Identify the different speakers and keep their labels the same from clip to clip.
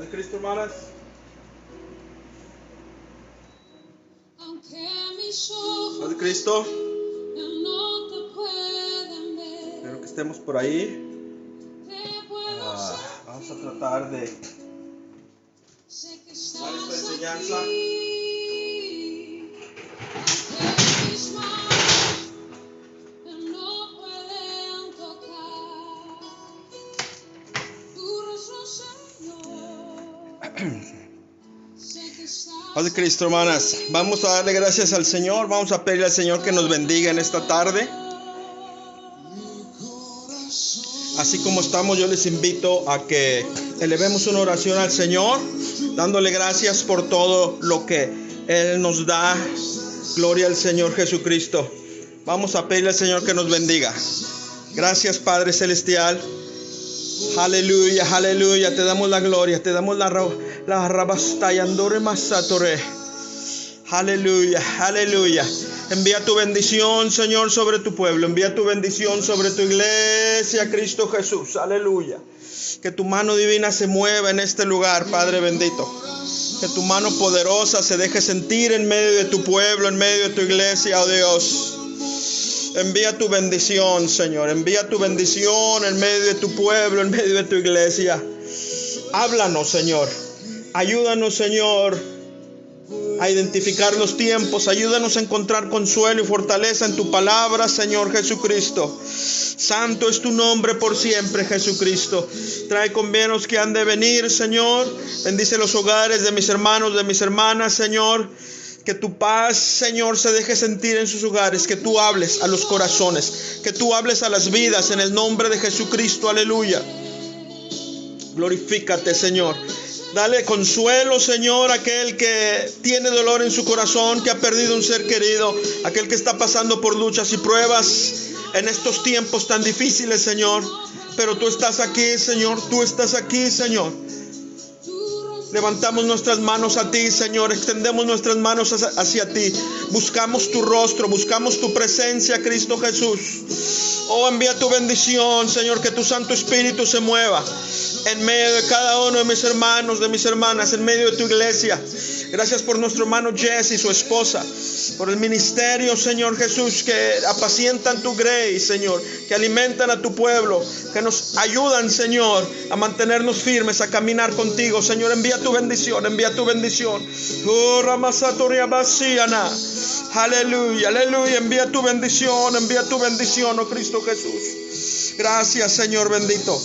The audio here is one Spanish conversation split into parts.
Speaker 1: Paz de Cristo, hermanas. Paz de Cristo. Espero que estemos por ahí. Vamos a tratar de dar esta enseñanza. Paz de Cristo, hermanas. Vamos a darle gracias al Señor. Vamos a pedirle al Señor que nos bendiga en esta tarde. Así como estamos, yo les invito a que elevemos una oración al Señor, dándole gracias por todo lo que Él nos da. Gloria al Señor Jesucristo. Vamos a pedirle al Señor que nos bendiga. Gracias, Padre Celestial. Aleluya, aleluya. Te damos la gloria, te damos la rabastayandore masatore. Aleluya, aleluya. Envía tu bendición, Señor, sobre tu pueblo. Envía tu bendición sobre tu iglesia, Cristo Jesús. Aleluya. Que tu mano divina se mueva en este lugar, Padre bendito. Que tu mano poderosa se deje sentir en medio de tu pueblo, en medio de tu iglesia, oh Dios. Envía tu bendición, Señor. Envía tu bendición en medio de tu pueblo, en medio de tu iglesia. Háblanos, Señor. Ayúdanos, Señor, a identificar los tiempos. Ayúdanos a encontrar consuelo y fortaleza en tu palabra, Señor Jesucristo. Santo es tu nombre por siempre, Jesucristo. Trae con bien los que han de venir, Señor. Bendice los hogares de mis hermanos, de mis hermanas, Señor. Que tu paz, Señor, se deje sentir en sus hogares. Que tú hables a los corazones. Que tú hables a las vidas en el nombre de Jesucristo. Aleluya. Glorifícate, Señor. Dale consuelo, Señor, a aquel que tiene dolor en su corazón, que ha perdido un ser querido, aquel que está pasando por luchas y pruebas en estos tiempos tan difíciles, Señor. Pero tú estás aquí, Señor. Tú estás aquí, Señor. Levantamos nuestras manos a ti, Señor. Extendemos nuestras manos hacia ti. Buscamos tu rostro, buscamos tu presencia, Cristo Jesús. Oh, envía tu bendición, Señor, que tu Santo Espíritu se mueva en medio de cada uno de mis hermanos, de mis hermanas, en medio de tu iglesia. Gracias por nuestro hermano Jesse y su esposa, por el ministerio, Señor Jesús, que apacientan tu grey, Señor, que alimentan a tu pueblo, que nos ayudan, Señor, a mantenernos firmes, a caminar contigo. Señor, envía tu bendición, envía tu bendición. Oh, Ramasatoria Basiana. Aleluya, aleluya. Envía tu bendición, oh Cristo Jesús. Gracias, Señor bendito.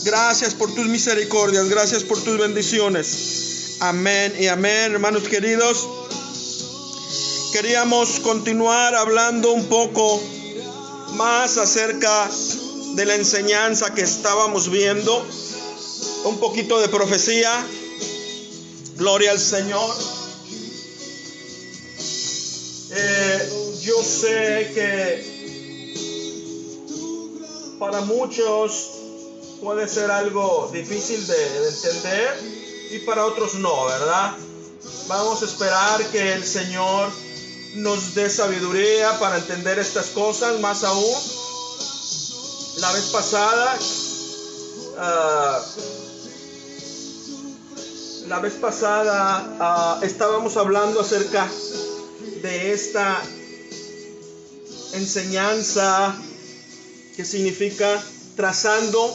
Speaker 1: Gracias por tus misericordias, gracias por tus bendiciones. Amén y amén, hermanos queridos. Queríamos continuar hablando un poco más acerca de la enseñanza que estábamos viendo. Un poquito de profecía. Gloria al Señor. Yo sé que para muchos puede ser algo difícil de entender y para otros no, ¿verdad? Vamos a esperar que el Señor nos dé sabiduría para entender estas cosas más aún. La vez pasada estábamos hablando acerca de esta enseñanza que significa trazando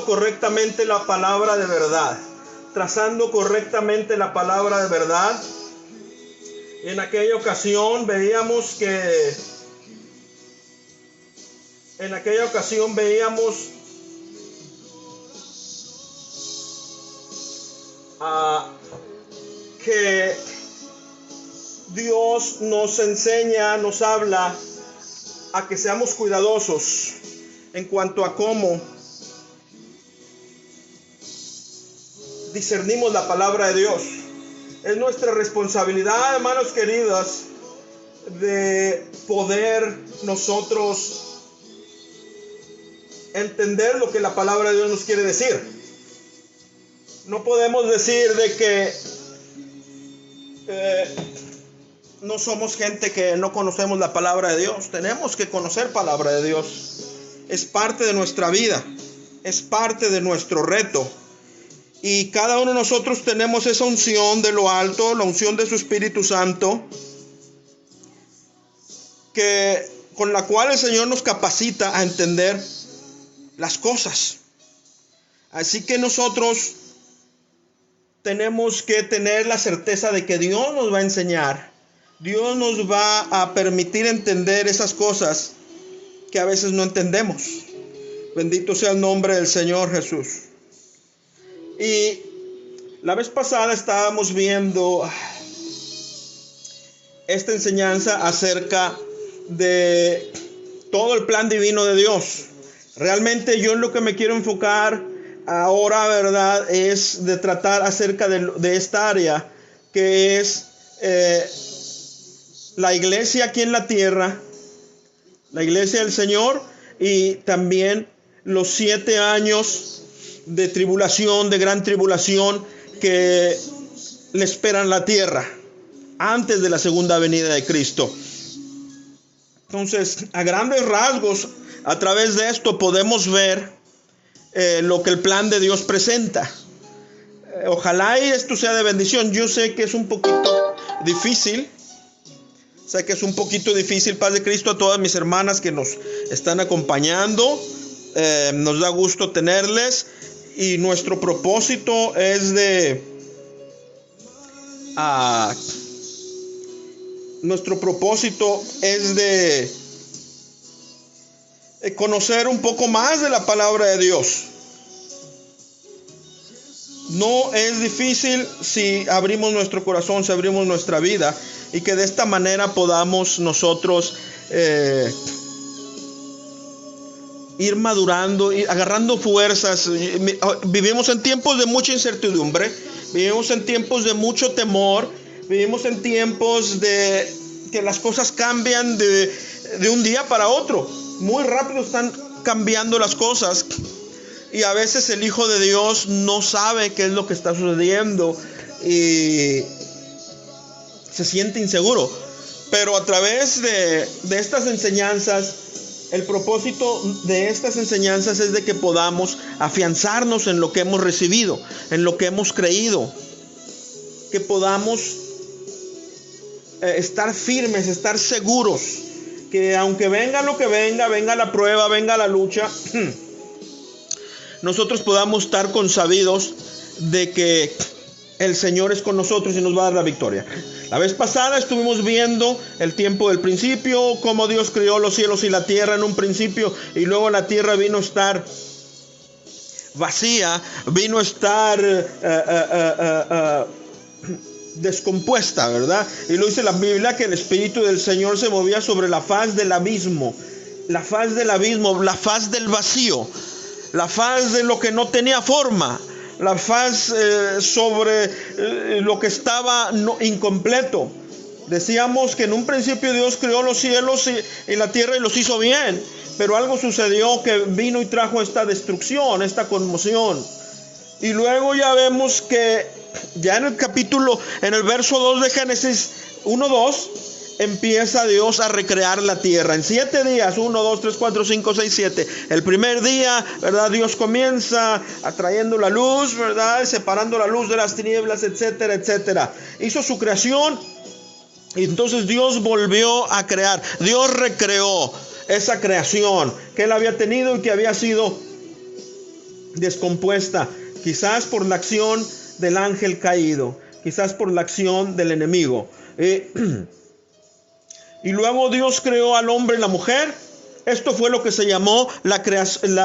Speaker 1: correctamente la palabra de verdad. Trazando correctamente la palabra de verdad. En aquella ocasión veíamos que que Dios nos enseña, nos habla a que seamos cuidadosos en cuanto a cómo discernimos la palabra de Dios. Es nuestra responsabilidad, hermanos queridos, de poder nosotros entender lo que la palabra de Dios nos quiere decir. No podemos decir de que no somos gente que no conocemos la palabra de Dios. Tenemos que conocer palabra de Dios. Es parte de nuestra vida. es parte de nuestro reto. Y cada uno de nosotros tenemos esa unción de lo alto, la unción de su Espíritu Santo, con la cual el Señor nos capacita a entender las cosas. Así que nosotros tenemos que tener la certeza de que Dios nos va a enseñar. Dios nos va a permitir entender esas cosas que a veces no entendemos. Bendito sea el nombre del Señor Jesús. Y la vez pasada estábamos viendo esta enseñanza acerca de todo el plan divino de Dios. Realmente yo en lo que me quiero enfocar ahora, ¿verdad?, es de tratar acerca de esta área que es la iglesia aquí en la tierra, la iglesia del Señor, y también los 7 años de tribulación, de gran tribulación que le esperan la tierra antes de la segunda venida de Cristo. Entonces, a grandes rasgos, a través de esto podemos ver lo que el plan de Dios presenta. Ojalá y esto sea de bendición. Yo sé que es un poquito difícil. Paz de Cristo a todas mis hermanas que nos están acompañando. Nos da gusto tenerles. Y nuestro propósito es de conocer un poco más de la palabra de Dios. No es difícil si abrimos nuestro corazón, si abrimos nuestra vida, y que de esta manera podamos nosotros ir madurando y agarrando fuerzas. Vivimos en tiempos de mucha incertidumbre, vivimos en tiempos de mucho temor, vivimos en tiempos de que las cosas cambian de un día para otro. Muy rápido están cambiando las cosas, y a veces el Hijo de Dios no sabe qué es lo que está sucediendo y se siente inseguro. Pero a través de estas enseñanzas, el propósito de estas enseñanzas es de que podamos afianzarnos en lo que hemos recibido, en lo que hemos creído, que podamos estar firmes, estar seguros, que aunque venga lo que venga, venga la prueba, venga la lucha, nosotros podamos estar consabidos de que el Señor es con nosotros y nos va a dar la victoria. La vez pasada estuvimos viendo el tiempo del principio, cómo Dios creó los cielos y la tierra en un principio, y luego la tierra vino a estar vacía, vino a estar descompuesta, ¿verdad? Y lo dice la Biblia que el Espíritu del Señor se movía sobre la faz del abismo, la faz del vacío, la faz de lo que no tenía forma, la faz sobre lo que estaba incompleto. Decíamos que en un principio Dios creó los cielos y la tierra y los hizo bien, pero algo sucedió que vino y trajo esta destrucción, esta conmoción. Y luego ya vemos que ya en el verso 2 de Génesis 1:2, empieza Dios a recrear la tierra en 7 días, 1, 2, 3, 4, 5, 6, 7. El primer día, ¿verdad?, Dios comienza atrayendo la luz, ¿verdad?, separando la luz de las tinieblas, etcétera, etcétera. Hizo su creación y entonces Dios volvió a crear. Dios recreó esa creación que él había tenido y que había sido descompuesta, quizás por la acción del ángel caído, quizás por la acción del enemigo. Y luego Dios creó al hombre y la mujer. Esto fue lo que se llamó la creación,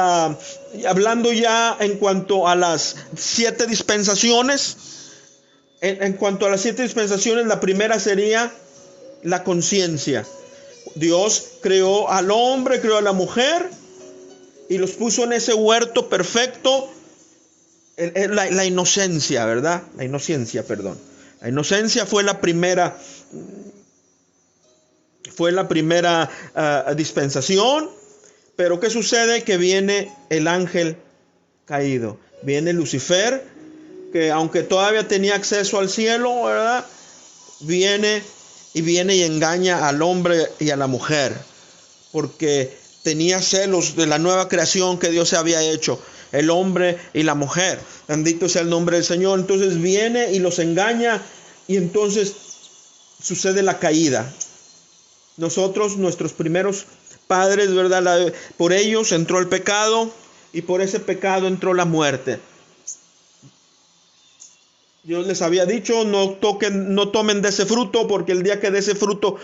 Speaker 1: hablando ya en cuanto a las 7 dispensaciones. En cuanto a las 7 dispensaciones, la primera sería la conciencia. Dios creó al hombre, creó a la mujer y los puso en ese huerto perfecto. La inocencia, ¿verdad? La inocencia fue la primera. Fue la primera dispensación. Pero ¿qué sucede? Que viene el ángel caído. Viene Lucifer, que aunque todavía tenía acceso al cielo, ¿verdad?, viene y engaña al hombre y a la mujer, porque tenía celos de la nueva creación que Dios había hecho. el hombre y la mujer. Bendito sea el nombre del Señor. Entonces viene y los engaña y entonces sucede la caída. Nosotros, nuestros primeros padres, ¿verdad? Por ellos entró el pecado y por ese pecado entró la muerte. Dios les había dicho, no tomen de ese fruto, porque el día que de ese fruto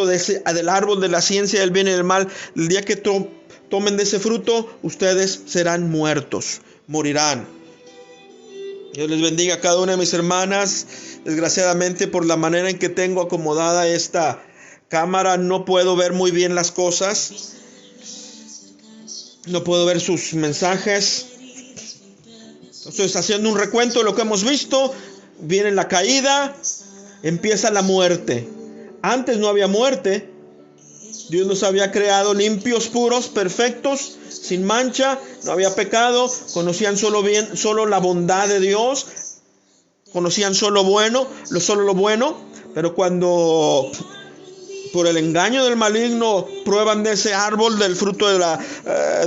Speaker 1: del árbol de la ciencia del bien y del mal, el día que tomen de ese fruto, ustedes serán muertos, morirán. Dios les bendiga a cada una de mis hermanas. Desgraciadamente, por la manera en que tengo acomodada esta cámara, no puedo ver muy bien las cosas. No puedo ver sus mensajes. Entonces, haciendo un recuento de lo que hemos visto, viene la caída, empieza la muerte. Antes no había muerte. Dios nos había creado limpios, puros, perfectos, sin mancha, no había pecado, conocían solo la bondad de Dios, conocían solo lo bueno, pero cuando por el engaño del maligno prueban de ese árbol del fruto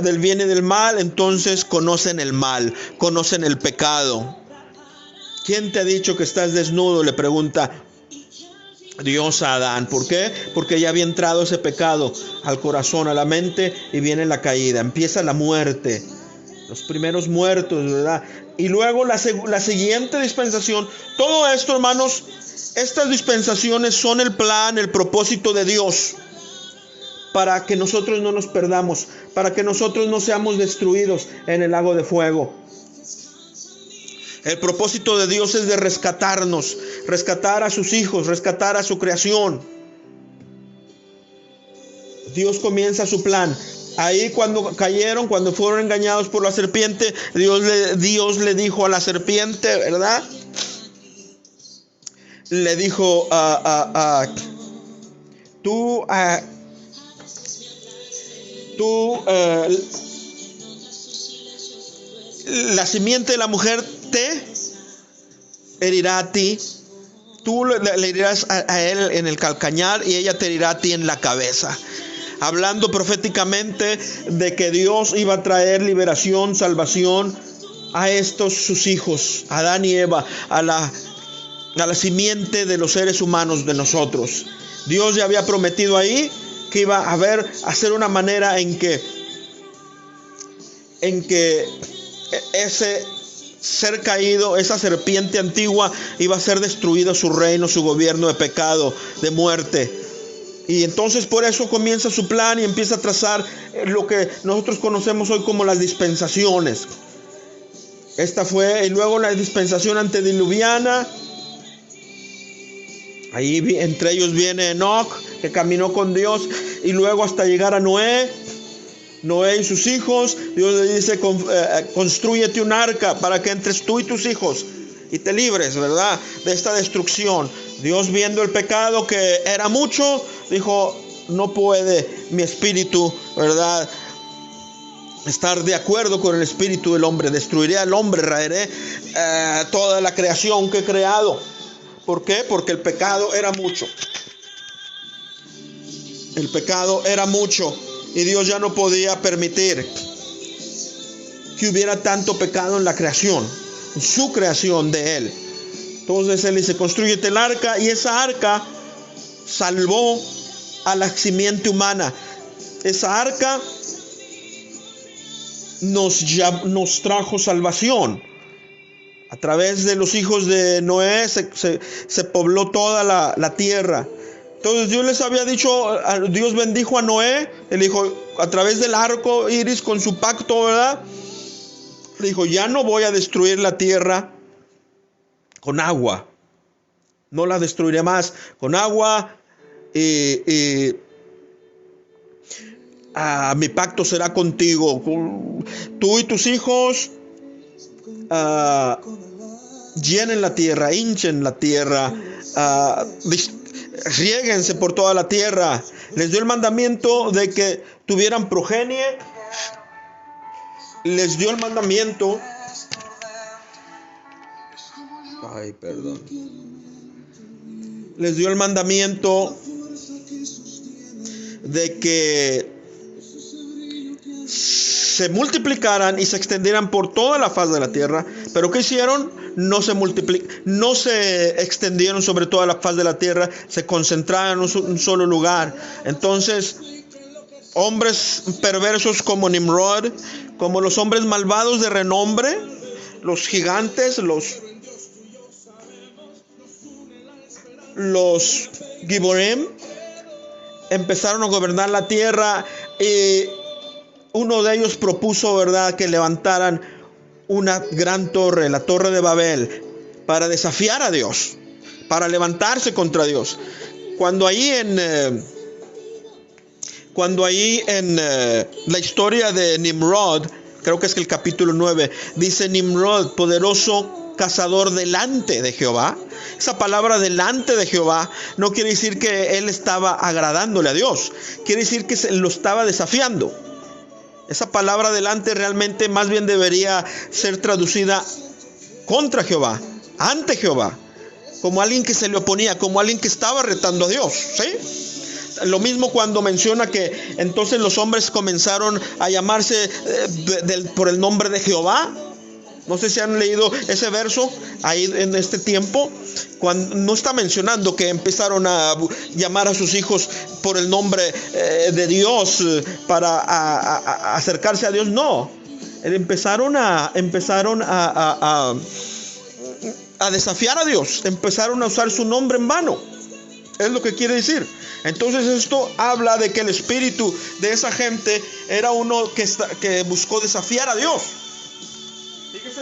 Speaker 1: del bien y del mal, entonces conocen el mal, conocen el pecado. ¿Quién te ha dicho que estás desnudo?, le pregunta Dios a Adán. ¿Por qué? Porque ya había entrado ese pecado al corazón, a la mente, y viene la caída, empieza la muerte, los primeros muertos, ¿verdad? Y luego la siguiente dispensación. Todo esto, hermanos, estas dispensaciones son el plan, el propósito de Dios, para que nosotros no nos perdamos, para que nosotros no seamos destruidos en el lago de fuego. El propósito de Dios es de rescatarnos, rescatar a sus hijos, rescatar a su creación. Dios comienza su plan. Ahí cuando cayeron, cuando fueron engañados por la serpiente, Dios le dijo a la serpiente, ¿verdad? Le dijo, la simiente de la mujer te herirá a ti. Tú le herirás a él en el calcañar y ella te herirá a ti en la cabeza. Hablando proféticamente de que Dios iba a traer liberación, salvación a estos sus hijos, Adán y Eva, a la simiente de los seres humanos, de nosotros. Dios ya había prometido ahí que iba a hacer una manera en que ese ser caído, esa serpiente antigua, iba a ser destruido su reino, su gobierno de pecado, de muerte. Y entonces por eso comienza su plan y empieza a trazar lo que nosotros conocemos hoy como las dispensaciones. Esta fue, y luego la dispensación antediluviana. Ahí entre ellos viene Enoc, que caminó con Dios, y luego hasta llegar a Noé y sus hijos. Dios le dice, constrúyete un arca para que entres tú y tus hijos y te libres, ¿verdad?, de esta destrucción. Dios, viendo el pecado que era mucho, dijo, no puede mi espíritu, ¿verdad?, estar de acuerdo con el espíritu del hombre. Destruiré al hombre, raeré toda la creación que he creado. ¿Por qué? Porque el pecado era mucho. El pecado era mucho y Dios ya no podía permitir que hubiera tanto pecado en la creación, en su creación de Él. Entonces Él dice, constrúyete el arca, y esa arca salvó a la simiente humana. Esa arca nos trajo salvación. A través de los hijos de Noé se pobló toda la tierra. Entonces Dios les había dicho, Dios bendijo a Noé, le dijo, a través del arco iris con su pacto, ¿verdad? Le dijo, ya no voy a destruir la tierra con agua. No la destruiré más con agua. Mi pacto será contigo. Tú y tus hijos llenen la tierra, hinchen la tierra, riéguense por toda la tierra. Les dio el mandamiento de que tuvieran progenie. Les dio el mandamiento. Les dio el mandamiento de que se multiplicaran y se extendieran por toda la faz de la tierra. Pero ¿qué hicieron? No se extendieron sobre toda la faz de la tierra, se concentraron en un solo lugar. Entonces, hombres perversos como Nimrod, como los hombres malvados de renombre, los gigantes, los Giborim, empezaron a gobernar la tierra, y uno de ellos propuso, ¿verdad?, que levantaran una gran torre, la Torre de Babel, para desafiar a Dios, para levantarse contra Dios. Cuando ahí en la historia de Nimrod, creo que es el capítulo 9, dice Nimrod, poderoso cazador delante de Jehová. Esa palabra delante de Jehová no quiere decir que él estaba agradándole a Dios, quiere decir que lo estaba desafiando. Esa palabra delante realmente más bien debería ser traducida contra Jehová, ante Jehová, como alguien que se le oponía, como alguien que estaba retando a Dios, ¿sí? Lo mismo cuando menciona que entonces los hombres comenzaron a llamarse por el nombre de Jehová. No sé si han leído ese verso ahí en este tiempo, cuando no está mencionando que empezaron a llamar a sus hijos por el nombre de Dios para acercarse a Dios. No, empezaron a desafiar a Dios, empezaron a usar su nombre en vano. Es lo que quiere decir. Entonces esto habla de que el espíritu de esa gente era uno que buscó desafiar a Dios. Fíjese.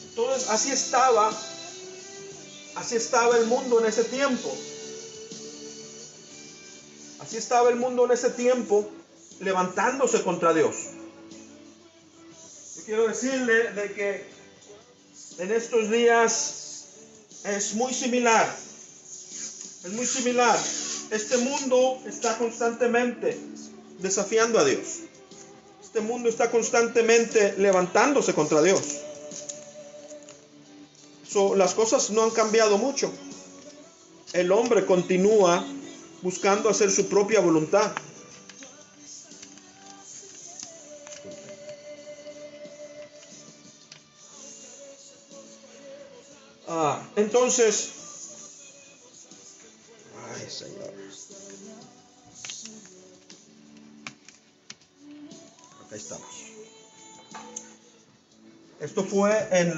Speaker 1: Entonces así estaba el mundo en ese tiempo. Así estaba el mundo en ese tiempo, levantándose contra Dios. Yo quiero decirle de que en estos días es muy similar. Es muy similar. Este mundo está constantemente desafiando a Dios. Este mundo está constantemente levantándose contra Dios. Las cosas no han cambiado mucho. El hombre continúa buscando hacer su propia voluntad. Entonces, ay, Señor. Acá estamos. Esto fue en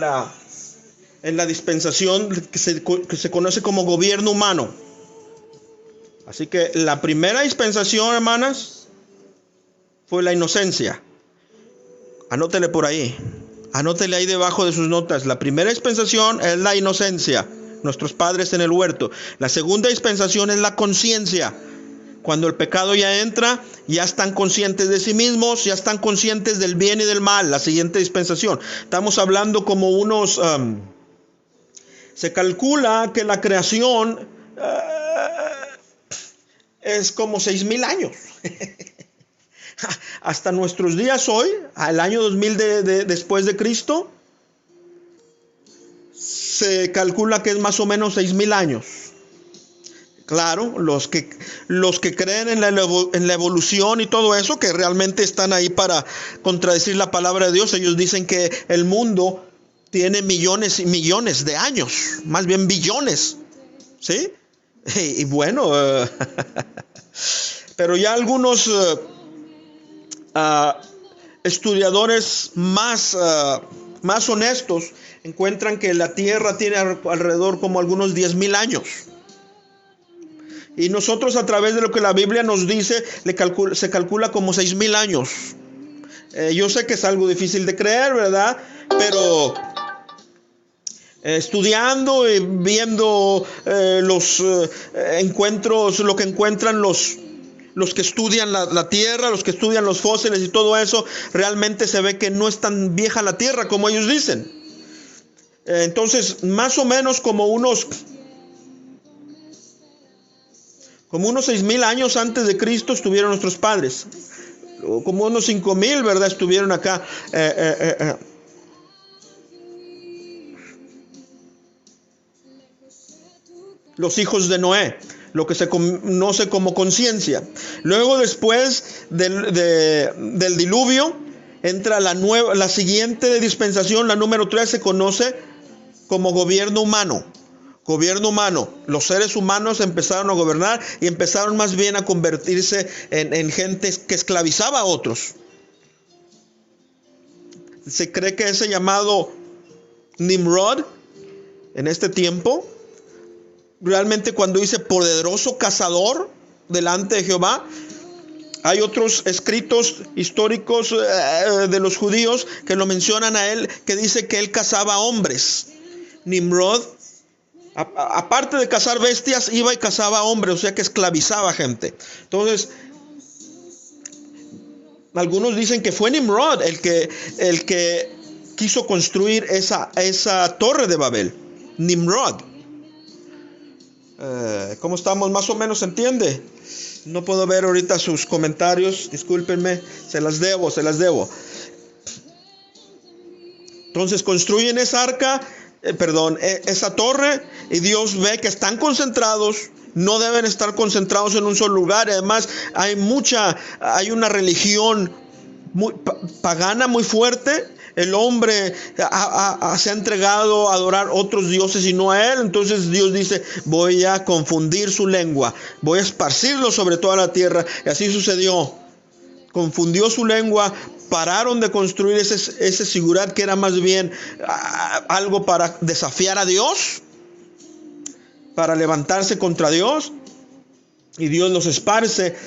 Speaker 1: la dispensación que se conoce como gobierno humano. Así que la primera dispensación, hermanas, fue la inocencia. Anótele por ahí. Anótele ahí debajo de sus notas. La primera dispensación es la inocencia, nuestros padres en el huerto. La segunda dispensación es la conciencia. Cuando el pecado ya entra, ya están conscientes de sí mismos, ya están conscientes del bien y del mal. La siguiente dispensación. Estamos hablando como unos... se calcula que la creación es como 6,000 años. Hasta nuestros días hoy, al año 2000 después de Cristo, se calcula que es más o menos 6,000 años. Claro, los que creen en la evolución y todo eso, que realmente están ahí para contradecir la palabra de Dios, ellos dicen que el mundo tiene millones y millones de años, más bien billones, ¿sí? Y bueno, pero ya algunos estudiadores más honestos encuentran que la Tierra tiene alrededor como algunos 10,000 años. Y nosotros, a través de lo que la Biblia nos dice, se calcula como 6,000 años. Yo sé que es algo difícil de creer, ¿verdad? Pero estudiando y viendo los encuentros, lo que encuentran los que estudian la tierra, los que estudian los fósiles y todo eso, realmente se ve que no es tan vieja la tierra como ellos dicen. Entonces, más o menos como unos 6,000 años antes de Cristo estuvieron nuestros padres. Como unos 5,000, ¿verdad? Estuvieron acá. Los hijos de Noé. lo que se conoce como conciencia. Luego, después del diluvio, entra la siguiente dispensación, la número 3, se conoce como gobierno humano. Gobierno humano. Los seres humanos empezaron a gobernar y empezaron más bien a convertirse en gente que esclavizaba a otros. Se cree que ese llamado Nimrod en este tiempo, realmente cuando dice poderoso cazador delante de Jehová, hay otros escritos históricos de los judíos que lo mencionan a él, que dice que él cazaba hombres. Nimrod, aparte de cazar bestias, iba y cazaba hombres, o sea que esclavizaba gente. Entonces, algunos dicen que fue Nimrod el que quiso construir esa torre de Babel. Nimrod. ¿Cómo estamos? Más o menos se entiende. No puedo ver ahorita sus comentarios, discúlpenme, se las debo. Entonces construyen esa esa torre, y Dios ve que están concentrados. No deben estar concentrados en un solo lugar. Además, hay una religión muy pagana muy fuerte. El hombre se ha entregado a adorar otros dioses y no a él. Entonces Dios dice: voy a confundir su lengua, voy a esparcirlo sobre toda la tierra. Y así sucedió. Confundió su lengua. Pararon de construir ese sigurat, que era más bien algo para desafiar a Dios, para levantarse contra Dios. Y Dios los esparce.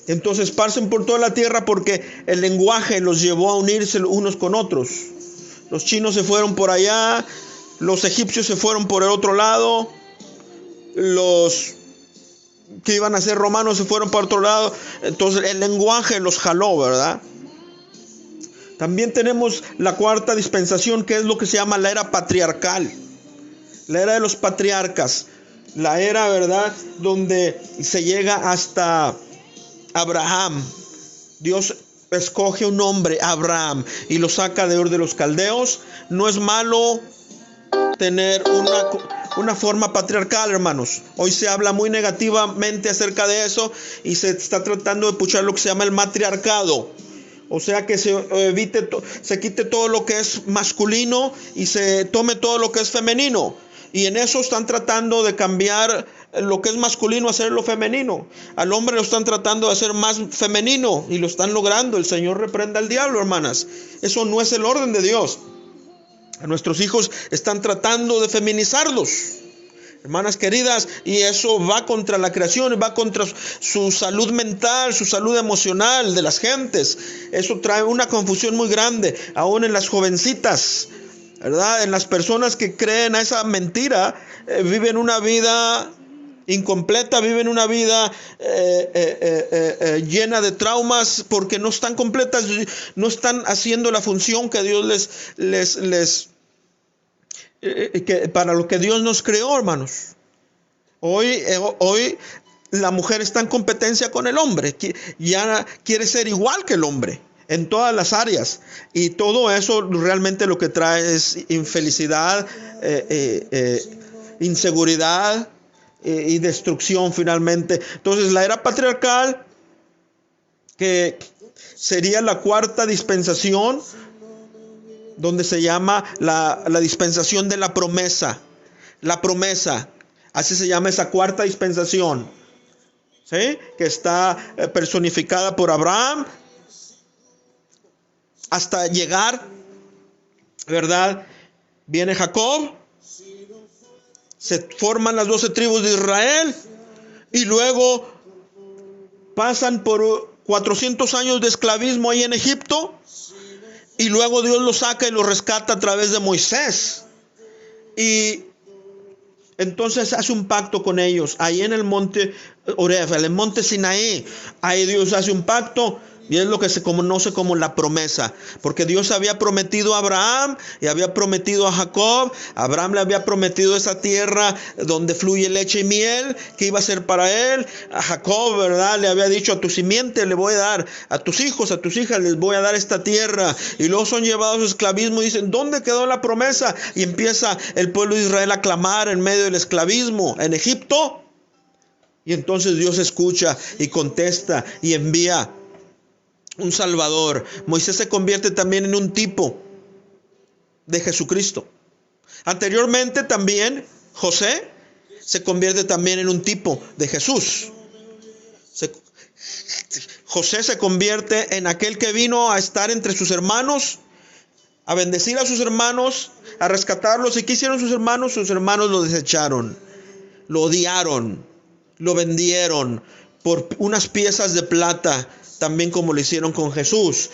Speaker 1: Entonces esparcen por toda la tierra porque el lenguaje los llevó a unirse unos con otros. Los chinos se fueron por allá, los egipcios se fueron por el otro lado, los que iban a ser romanos se fueron por otro lado. Entonces el lenguaje los jaló, ¿verdad? También tenemos la cuarta dispensación, que es lo que se llama la era patriarcal, la era de los patriarcas, la era, ¿verdad?, donde se llega hasta Abraham. Dios escoge un hombre, Abraham, y lo saca de Ur de los Caldeos. No es malo tener una forma patriarcal, hermanos. Hoy se habla muy negativamente acerca de eso y se está tratando de puchar lo que se llama el matriarcado. O sea, que se quite todo lo que es masculino y se tome todo lo que es femenino. Y en eso están tratando de cambiar lo que es masculino a hacerlo femenino. Al hombre lo están tratando de hacer más femenino y lo están logrando. El Señor reprenda al diablo, hermanas. Eso no es el orden de Dios. A nuestros hijos están tratando de feminizarlos, hermanas queridas, y eso va contra la creación, va contra su salud mental, su salud emocional de las gentes. Eso trae una confusión muy grande, aún en las jovencitas, ¿verdad? En las personas que creen a esa mentira, viven una vida incompleta, viven una vida llena de traumas, porque no están completas, no están haciendo la función que Dios para lo que Dios nos creó, hermanos. Hoy la mujer está en competencia con el hombre, ya quiere ser igual que el hombre en todas las áreas, y todo eso realmente lo que trae es infelicidad, inseguridad y destrucción finalmente. Entonces la era patriarcal, que sería la cuarta dispensación, donde se llama la dispensación de la promesa. La promesa, así se llama esa cuarta dispensación, ¿sí?, que está personificada por Abraham hasta llegar, ¿verdad? Viene Jacob, se forman las 12 tribus de Israel, y luego pasan por 400 años de esclavismo ahí en Egipto, y luego Dios los saca y los rescata a través de Moisés. Y entonces hace un pacto con ellos ahí en el monte Oreb, en el monte Sinaí. Ahí Dios hace un pacto, y es lo que se conoce como la promesa, porque Dios había prometido a Abraham y había prometido a Jacob. Abraham le había prometido esa tierra donde fluye leche y miel, que iba a ser para él. A Jacob, ¿verdad?, le había dicho: a tu simiente le voy a dar, a tus hijos, a tus hijas les voy a dar esta tierra. Y luego son llevados a esclavismo y dicen: ¿dónde quedó la promesa? Y empieza el pueblo de Israel a clamar en medio del esclavismo en Egipto. Y entonces Dios escucha y contesta y envía un Salvador. Moisés se convierte también en un tipo de Jesucristo. Anteriormente también José se convierte también en un tipo de Jesús. José se convierte en aquel que vino a estar entre sus hermanos, a bendecir a sus hermanos, a rescatarlos. ¿Y qué hicieron sus hermanos? Sus hermanos lo desecharon, lo odiaron, lo vendieron por unas piezas de plata, también como lo hicieron con Jesús.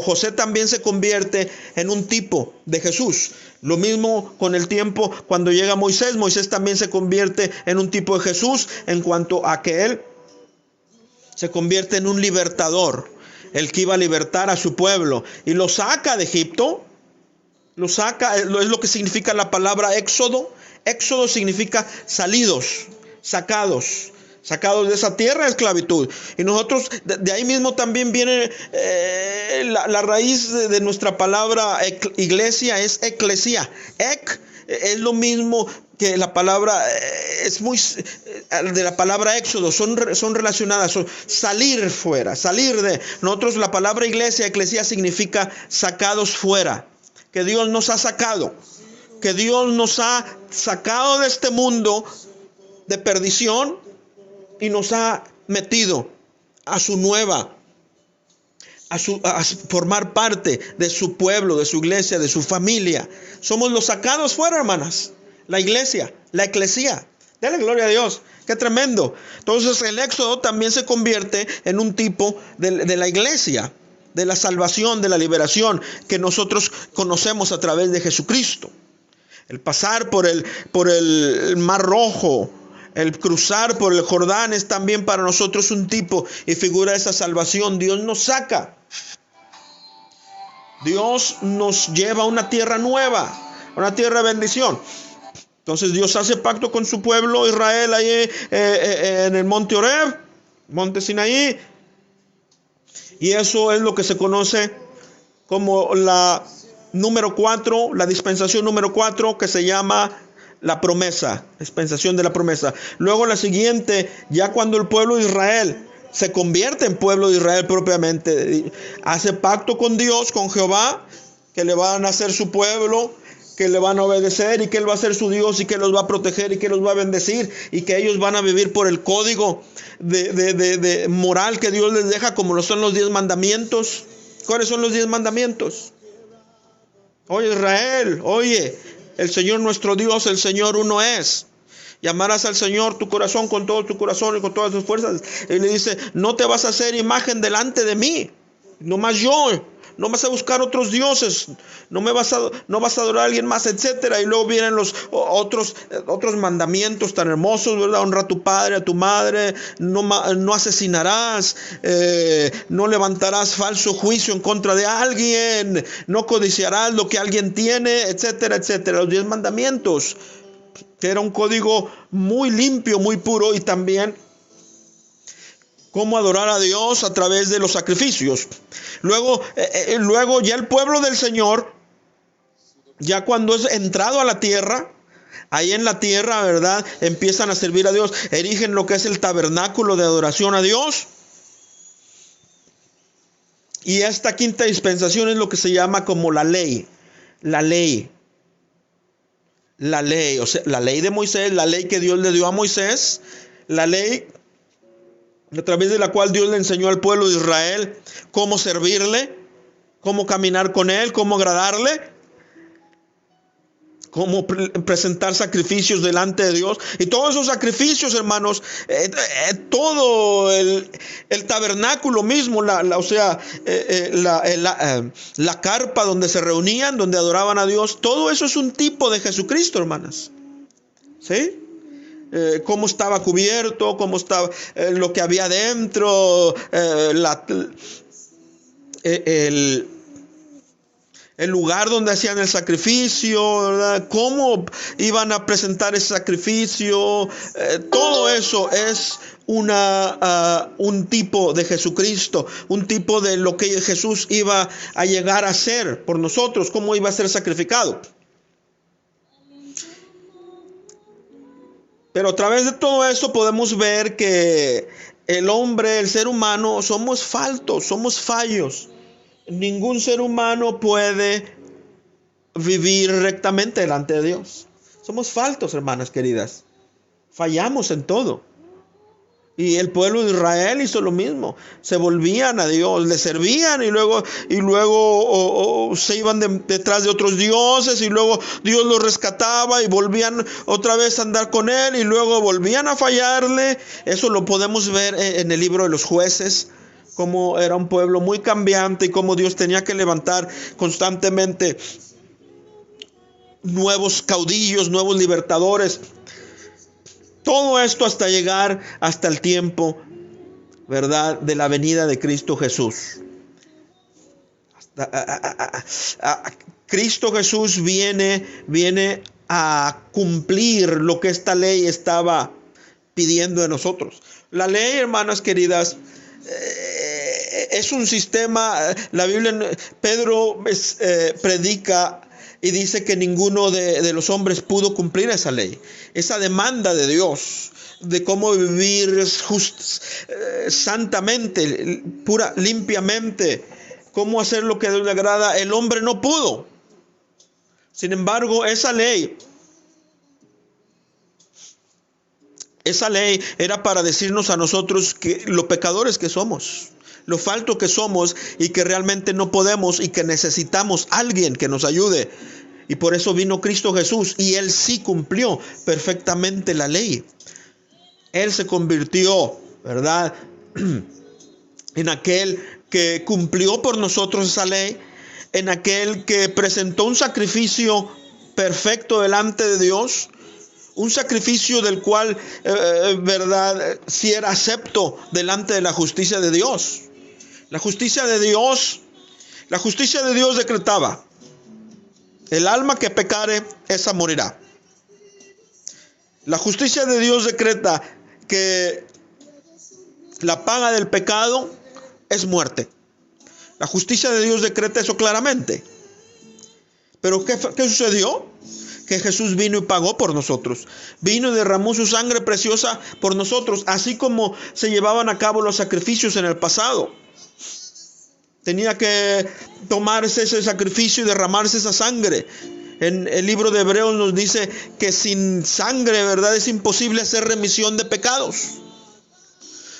Speaker 1: José también se convierte en un tipo de Jesús. Lo mismo con el tiempo cuando llega Moisés. Moisés también se convierte en un tipo de Jesús en cuanto a que él se convierte en un libertador, el que iba a libertar a su pueblo y lo saca de Egipto. Lo saca, es lo que significa la palabra éxodo. Éxodo significa salidos, sacados de esa tierra de esclavitud. Y nosotros, de ahí mismo también viene la raíz de nuestra palabra iglesia, es eclesía. Es lo mismo que la palabra, es muy de la palabra éxodo, son relacionadas, son salir fuera, salir de. Nosotros la palabra iglesia, eclesía significa sacados fuera, que Dios nos ha sacado, que Dios nos ha sacado de este mundo de perdición y nos ha metido a su nueva, a formar parte de su pueblo, de su iglesia, de su familia. Somos los sacados fuera, hermanas. La iglesia, la eclesía. Dale gloria a Dios. Qué tremendo. Entonces el éxodo también se convierte en un tipo de la iglesia, de la salvación, de la liberación que nosotros conocemos a través de Jesucristo. El pasar por el Mar Rojo, el cruzar por el Jordán es también para nosotros un tipo y figura de esa salvación. Dios nos saca. Dios nos lleva a una tierra nueva, una tierra de bendición. Entonces Dios hace pacto con su pueblo Israel ahí en el monte Oreb, monte Sinaí. Y eso es lo que se conoce como la número 4, la dispensación número 4, que se llama la promesa, dispensación de la promesa. Luego la siguiente, ya cuando el pueblo de Israel se convierte en pueblo de Israel propiamente, hace pacto con Dios, con Jehová, que le van a hacer su pueblo, que le van a obedecer y que Él va a ser su Dios y que los va a proteger y que los va a bendecir y que ellos van a vivir por el código de moral que Dios les deja, como lo son los 10 mandamientos. ¿Cuáles son los 10 mandamientos? Oye Israel, oye, el Señor nuestro Dios, el Señor uno es. Y amarás al Señor tu corazón con todo tu corazón y con todas tus fuerzas. Y le dice, no te vas a hacer imagen delante de mí, nomás yo. No vas a buscar otros dioses, no vas a adorar a alguien más, etcétera. Y luego vienen los otros mandamientos tan hermosos, ¿verdad? Honra a tu padre, a tu madre, no asesinarás, no levantarás falso juicio en contra de alguien, no codiciarás lo que alguien tiene, etcétera, etcétera. Los 10 mandamientos, que era un código muy limpio, muy puro, y también cómo adorar a Dios a través de los sacrificios. Luego ya el pueblo del Señor, ya cuando es entrado a la tierra, ahí en la tierra, ¿verdad? Empiezan a servir a Dios, erigen lo que es el tabernáculo de adoración a Dios. Y esta quinta dispensación es lo que se llama como la ley. La ley, o sea, la ley de Moisés, la ley que Dios le dio a Moisés, la ley a través de la cual Dios le enseñó al pueblo de Israel cómo servirle, cómo caminar con Él, cómo agradarle, cómo presentar sacrificios delante de Dios. Y todos esos sacrificios, hermanos, todo el tabernáculo mismo, la carpa donde se reunían, donde adoraban a Dios, todo eso es un tipo de Jesucristo, hermanas. ¿Sí? Cómo estaba cubierto, cómo estaba lo que había dentro, el lugar donde hacían el sacrificio, ¿verdad? Cómo iban a presentar ese sacrificio, todo eso es un tipo de Jesucristo, un tipo de lo que Jesús iba a llegar a hacer por nosotros, cómo iba a ser sacrificado. Pero a través de todo esto podemos ver que el hombre, el ser humano, somos fallos. Ningún ser humano puede vivir rectamente delante de Dios. Somos faltos, hermanas queridas. Fallamos en todo. Y el pueblo de Israel hizo lo mismo. Se volvían a Dios, le servían y luego se iban detrás de otros dioses, y luego Dios los rescataba y volvían otra vez a andar con él y luego volvían a fallarle. Eso lo podemos ver en el libro de los Jueces, cómo era un pueblo muy cambiante y cómo Dios tenía que levantar constantemente nuevos caudillos, nuevos libertadores. Todo esto hasta llegar hasta el tiempo, ¿verdad?, de la venida de Cristo Jesús. Cristo Jesús viene a cumplir lo que esta ley estaba pidiendo de nosotros. La ley, hermanas queridas, es un sistema. La Biblia, Pedro predica y dice que ninguno de los hombres pudo cumplir esa ley, esa demanda de Dios, de cómo vivir santamente, limpiamente, cómo hacer lo que a Dios le agrada. El hombre no pudo. Sin embargo, esa ley era para decirnos a nosotros que lo pecadores que somos, lo falto que somos, y que realmente no podemos y que necesitamos a alguien que nos ayude. Y por eso vino Cristo Jesús, y Él sí cumplió perfectamente la ley. Él se convirtió, ¿verdad?, en aquel que cumplió por nosotros esa ley, en aquel que presentó un sacrificio perfecto delante de Dios. Un sacrificio del cual, ¿verdad?, sí era acepto delante de la justicia de Dios. La justicia de Dios decretaba: el alma que pecare, esa morirá. La justicia de Dios decreta que la paga del pecado es muerte. La justicia de Dios decreta eso claramente. Pero ¿qué sucedió? Que Jesús vino y pagó por nosotros. Vino y derramó su sangre preciosa por nosotros, así como se llevaban a cabo los sacrificios en el pasado. Tenía que tomarse ese sacrificio y derramarse esa sangre. En el libro de Hebreos nos dice que sin sangre, ¿verdad?, es imposible hacer remisión de pecados.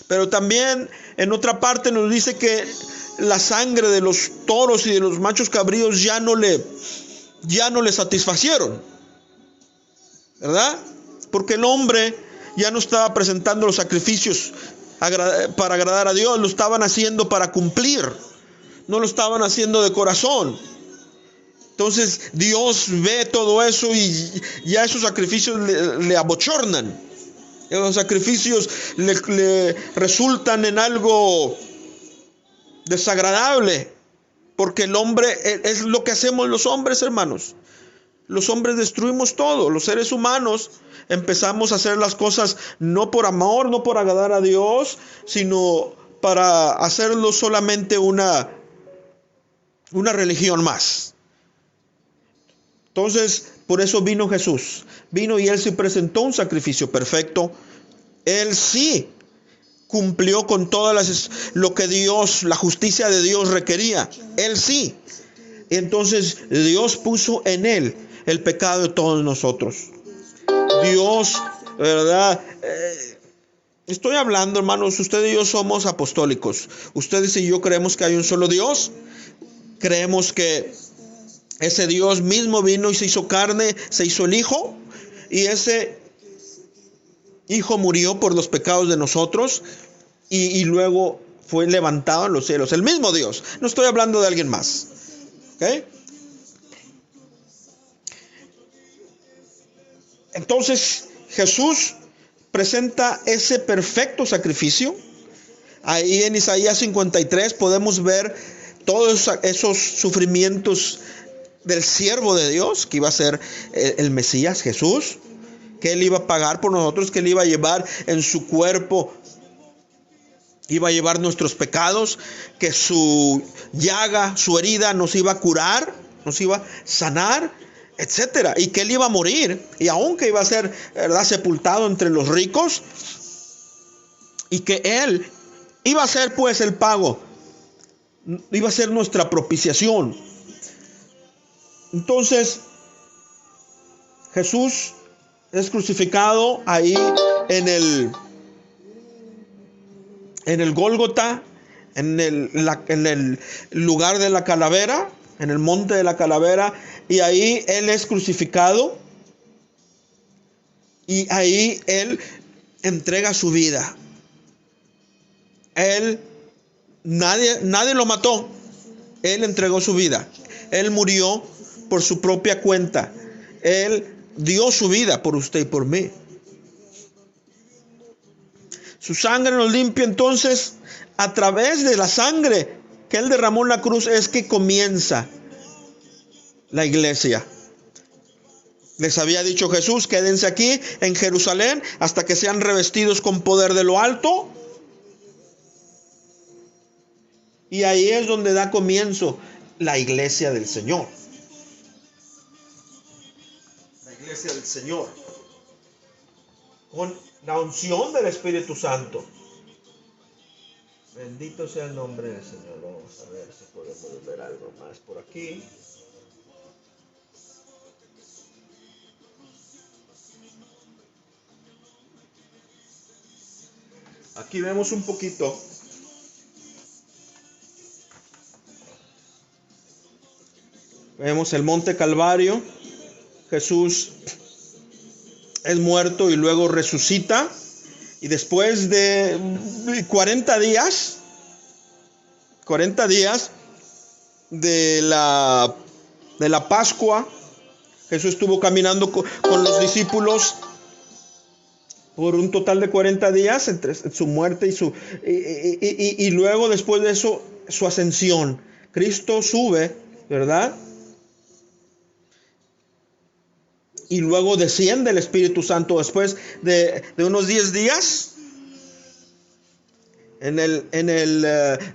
Speaker 1: Pero también en otra parte nos dice que la sangre de los toros y de los machos cabríos ya no le satisfacieron, ¿verdad? Porque el hombre ya no estaba presentando los sacrificios para agradar a Dios, lo estaban haciendo para cumplir, no lo estaban haciendo de corazón. Entonces Dios ve todo eso y ya esos sacrificios le abochornan. Los sacrificios le resultan en algo desagradable, porque el hombre, es lo que hacemos los hombres, hermanos. Los hombres destruimos todo. Los seres humanos empezamos a hacer las cosas no por amor, no por agradar a Dios, sino para hacerlo solamente una religión más. Entonces, por eso vino Jesús. Vino y Él sí presentó un sacrificio perfecto. Él sí cumplió con todas lo que Dios, la justicia de Dios requería. Él sí. Entonces Dios puso en Él el pecado de todos nosotros. Dios, ¿verdad? Estoy hablando, hermanos, ustedes y yo somos apostólicos. Ustedes y yo creemos que hay un solo Dios. Creemos que ese Dios mismo vino y se hizo carne, se hizo el Hijo, y ese Hijo murió por los pecados de nosotros y luego fue levantado en los cielos. El mismo Dios. No estoy hablando de alguien más. ¿Ok? Entonces Jesús presenta ese perfecto sacrificio. Ahí en Isaías 53 podemos ver todos esos sufrimientos del siervo de Dios, que iba a ser el Mesías, Jesús, que Él iba a pagar por nosotros, que Él iba a llevar en su cuerpo, iba a llevar nuestros pecados, que su llaga, su herida nos iba a curar, nos iba a sanar, etcétera, y que él iba a morir, y aunque iba a ser, ¿verdad?, sepultado entre los ricos, y que él iba a ser pues el pago, iba a ser nuestra propiciación. Entonces Jesús es crucificado ahí en el Gólgota, en el lugar de la calavera, en el monte de la calavera, y ahí él es crucificado, y ahí él entrega su vida. Nadie lo mató, él entregó su vida, él murió por su propia cuenta, él dio su vida por usted y por mí. Su sangre nos limpia. Entonces, a través de la sangre que él derramó en la cruz es que comienza la iglesia. Les había dicho Jesús: quédense aquí en Jerusalén hasta que sean revestidos con poder de lo alto. Y ahí es donde da comienzo la iglesia del Señor. La iglesia del Señor, con la unción del Espíritu Santo. Bendito sea el nombre del Señor. Vamos a ver si podemos ver algo más por aquí. Aquí vemos un poquito. Vemos el monte Calvario. Jesús es muerto y luego resucita. Y después de 40 días de la Pascua, Jesús estuvo caminando con los discípulos por un total de 40 días entre su muerte y luego, después de eso, su ascensión. Cristo sube, ¿verdad? Y luego desciende el Espíritu Santo después de unos 10 días. En el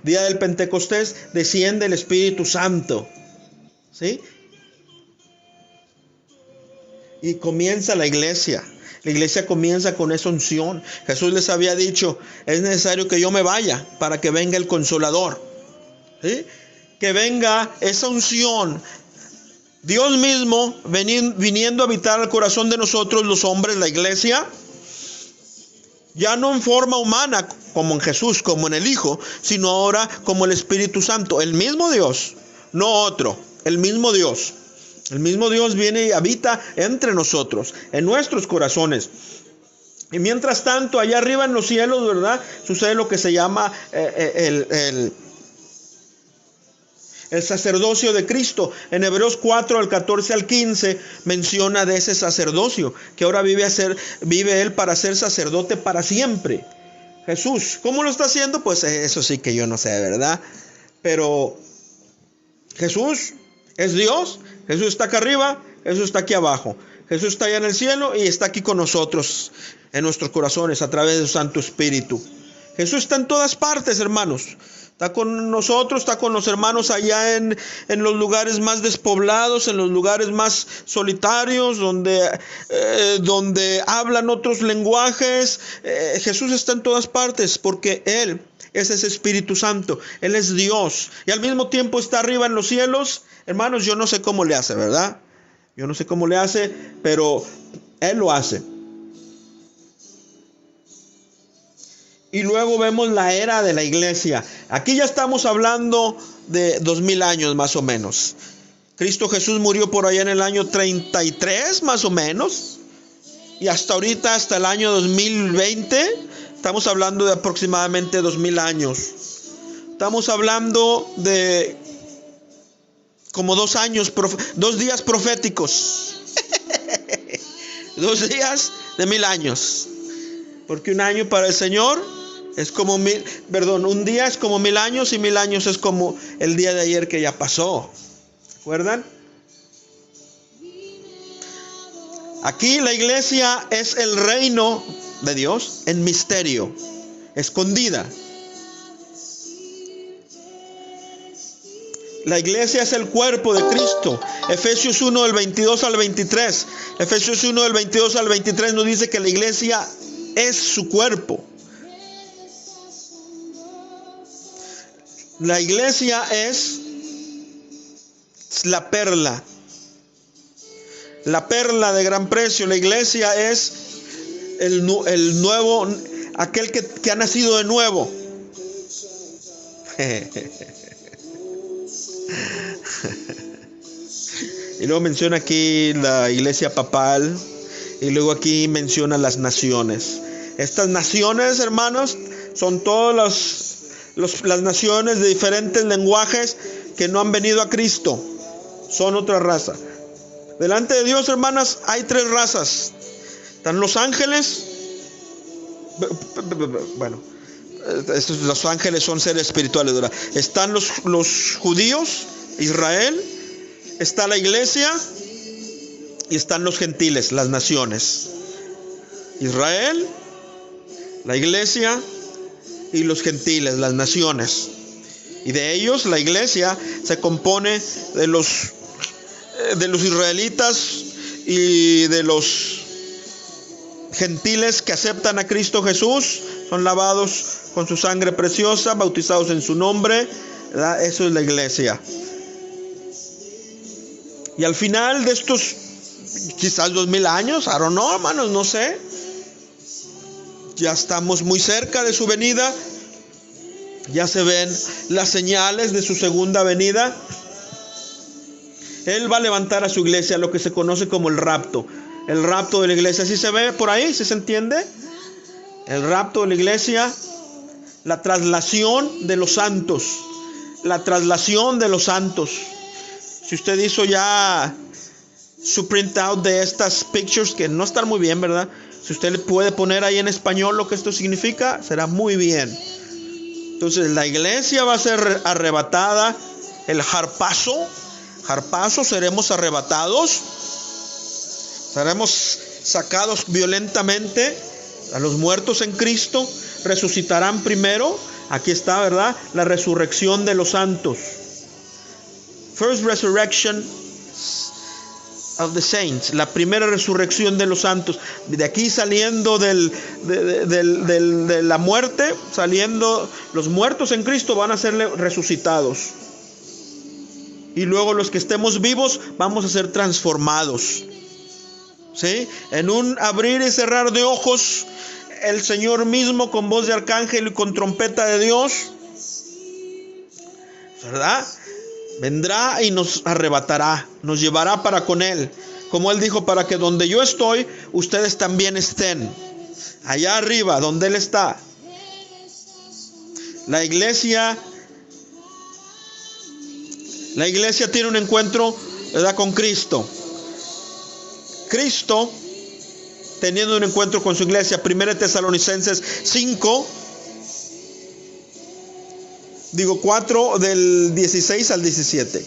Speaker 1: día del Pentecostés desciende el Espíritu Santo, ¿sí? Y comienza la iglesia. La iglesia comienza con esa unción. Jesús les había dicho: es necesario que yo me vaya para que venga el Consolador, ¿sí? Que venga esa unción. Dios mismo viniendo a habitar al corazón de nosotros los hombres, la iglesia, ya no en forma humana como en Jesús, como en el Hijo, sino ahora como el Espíritu Santo. El mismo Dios, no otro, el mismo Dios. El mismo Dios viene y habita entre nosotros, en nuestros corazones. Y mientras tanto, allá arriba en los cielos, ¿verdad?, sucede lo que se llama el sacerdocio de Cristo. En Hebreos 4, al 14 al 15, menciona de ese sacerdocio, que ahora vive Él para ser sacerdote para siempre. Jesús, ¿cómo lo está haciendo? Pues eso sí que yo no sé, ¿verdad? Pero Jesús es Dios. Jesús está acá arriba, Jesús está aquí abajo. Jesús está allá en el cielo y está aquí con nosotros, en nuestros corazones, a través de su Santo Espíritu. Jesús está en todas partes, hermanos. Está con nosotros, está con los hermanos allá en los lugares más despoblados, en los lugares más solitarios, donde hablan otros lenguajes. Jesús está en todas partes porque Él es ese Espíritu Santo. Él es Dios y al mismo tiempo está arriba en los cielos. Hermanos, yo no sé cómo le hace, ¿verdad? Yo no sé cómo le hace, pero Él lo hace. Y luego vemos la era de la iglesia. Aquí ya estamos hablando de 2000 años más o menos. Cristo Jesús murió por allá en el año 33 más o menos. Y hasta ahorita, hasta el año 2020, estamos hablando de aproximadamente 2000 años. Estamos hablando de como 2 años, 2 días proféticos. 2 días de 1000 años. Porque un año para el Señor es como un día es como 1000 años y 1000 años es como el día de ayer que ya pasó. ¿Recuerdan? Aquí la iglesia es el reino de Dios en misterio, escondida. La iglesia es el cuerpo de Cristo. Efesios 1 del 22 al 23. Efesios 1 del 22 al 23 nos dice que la iglesia es su cuerpo. La iglesia es la perla de gran precio. La iglesia es el nuevo, aquel que ha nacido de nuevo. Y luego menciona aquí la iglesia papal. Y luego aquí menciona las naciones. Estas naciones, hermanos, son todas las naciones de diferentes lenguajes que no han venido a Cristo. Son otra raza. Delante de Dios, hermanas, hay tres razas. Están los ángeles. Bueno, los ángeles son seres espirituales, ¿verdad? Están los judíos, Israel. Está la iglesia. Y están los gentiles, las naciones. Israel, la iglesia y los gentiles, las naciones. Y de ellos la iglesia se compone de los israelitas y de los gentiles que aceptan a Cristo Jesús, son lavados con su sangre preciosa, bautizados en su nombre, ¿verdad? Eso es la iglesia. Y al final de estos quizás 2000 años, I don't know, hermanos, no sé, ya estamos muy cerca de su venida. Ya se ven las señales de su segunda venida. Él va a levantar a su iglesia, lo que se conoce como el rapto. El rapto de la iglesia. ¿Sí se ve por ahí? ¿Sí se entiende? El rapto de la iglesia. La traslación de los santos. La traslación de los santos. Si usted hizo ya su printout de estas pictures, que no están muy bien, ¿verdad? Si usted le puede poner ahí en español lo que esto significa, será muy bien. Entonces la iglesia va a ser arrebatada. El harpazo, seremos arrebatados. Seremos sacados violentamente. A los muertos en Cristo resucitarán primero. Aquí está, ¿verdad? La resurrección de los santos. First resurrection of the saints. La primera resurrección de los santos. De aquí saliendo de la muerte, saliendo los muertos en Cristo van a ser resucitados. Y luego los que estemos vivos vamos a ser transformados. ¿Sí? En un abrir y cerrar de ojos, el Señor mismo con voz de arcángel y con trompeta de Dios, ¿verdad? Vendrá y nos arrebatará, nos llevará para con Él. Como Él dijo, para que donde yo estoy, ustedes también estén. Allá arriba, donde Él está. La iglesia tiene un encuentro, ¿verdad?, con Cristo. Cristo teniendo un encuentro con su iglesia. 1 Tesalonicenses 4 del 16 al 17.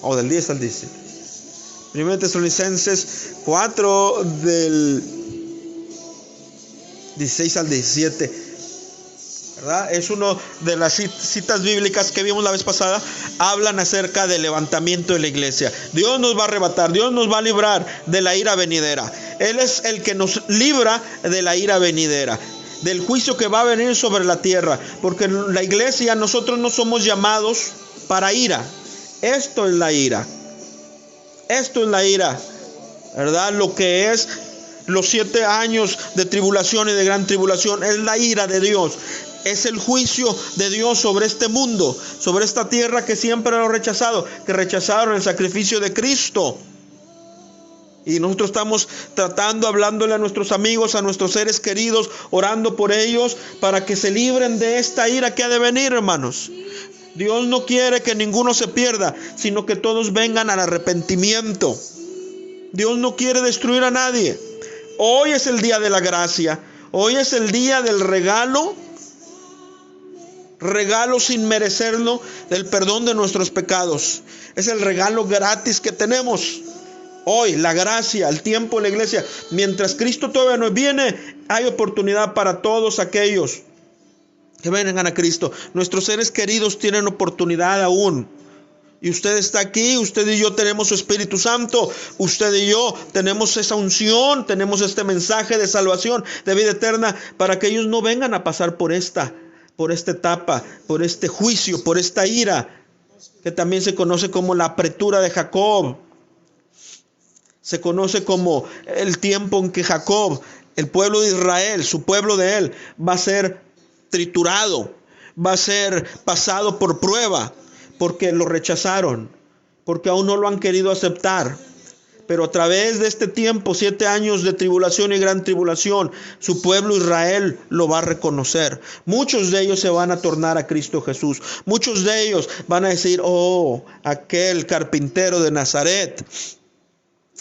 Speaker 1: O del 10 al 17. 1 Tesalonicenses 4 del 16 al 17. ¿Verdad? Es una de las citas bíblicas que vimos la vez pasada. Hablan acerca del levantamiento de la iglesia. Dios nos va a arrebatar, Dios nos va a librar de la ira venidera. Él es el que nos libra de la ira venidera, del juicio que va a venir sobre la tierra. Porque la iglesia, nosotros no somos llamados para ira. Esto es la ira. Esto es la ira, ¿verdad? Lo que es los 7 años de tribulación y de gran tribulación es la ira de Dios. Es el juicio de Dios sobre este mundo, sobre esta tierra que siempre lo ha rechazado, que rechazaron el sacrificio de Cristo. Y nosotros estamos hablándole a nuestros amigos, a nuestros seres queridos, orando por ellos para que se libren de esta ira que ha de venir, hermanos. Dios no quiere que ninguno se pierda, sino que todos vengan al arrepentimiento. Dios no quiere destruir a nadie. Hoy es el día de la gracia. Hoy es el día del regalo sin merecerlo, del perdón de nuestros pecados. Es el regalo gratis que tenemos hoy, la gracia, el tiempo de la iglesia. Mientras Cristo todavía no viene, hay oportunidad para todos aquellos que vengan a Cristo. Nuestros seres queridos tienen oportunidad aún. Y usted está aquí, usted y yo tenemos su Espíritu Santo, usted y yo tenemos esa unción, tenemos este mensaje de salvación, de vida eterna, para que ellos no vengan a pasar por esta etapa, por este juicio, por esta ira, que también se conoce como la apretura de Jacob. Se conoce como el tiempo en que Jacob, el pueblo de Israel, su pueblo de él, va a ser triturado, va a ser pasado por prueba, porque lo rechazaron, porque aún no lo han querido aceptar. Pero a través de este tiempo, 7 años de tribulación y gran tribulación, su pueblo Israel lo va a reconocer. Muchos de ellos se van a tornar a Cristo Jesús. Muchos de ellos van a decir, oh, aquel carpintero de Nazaret,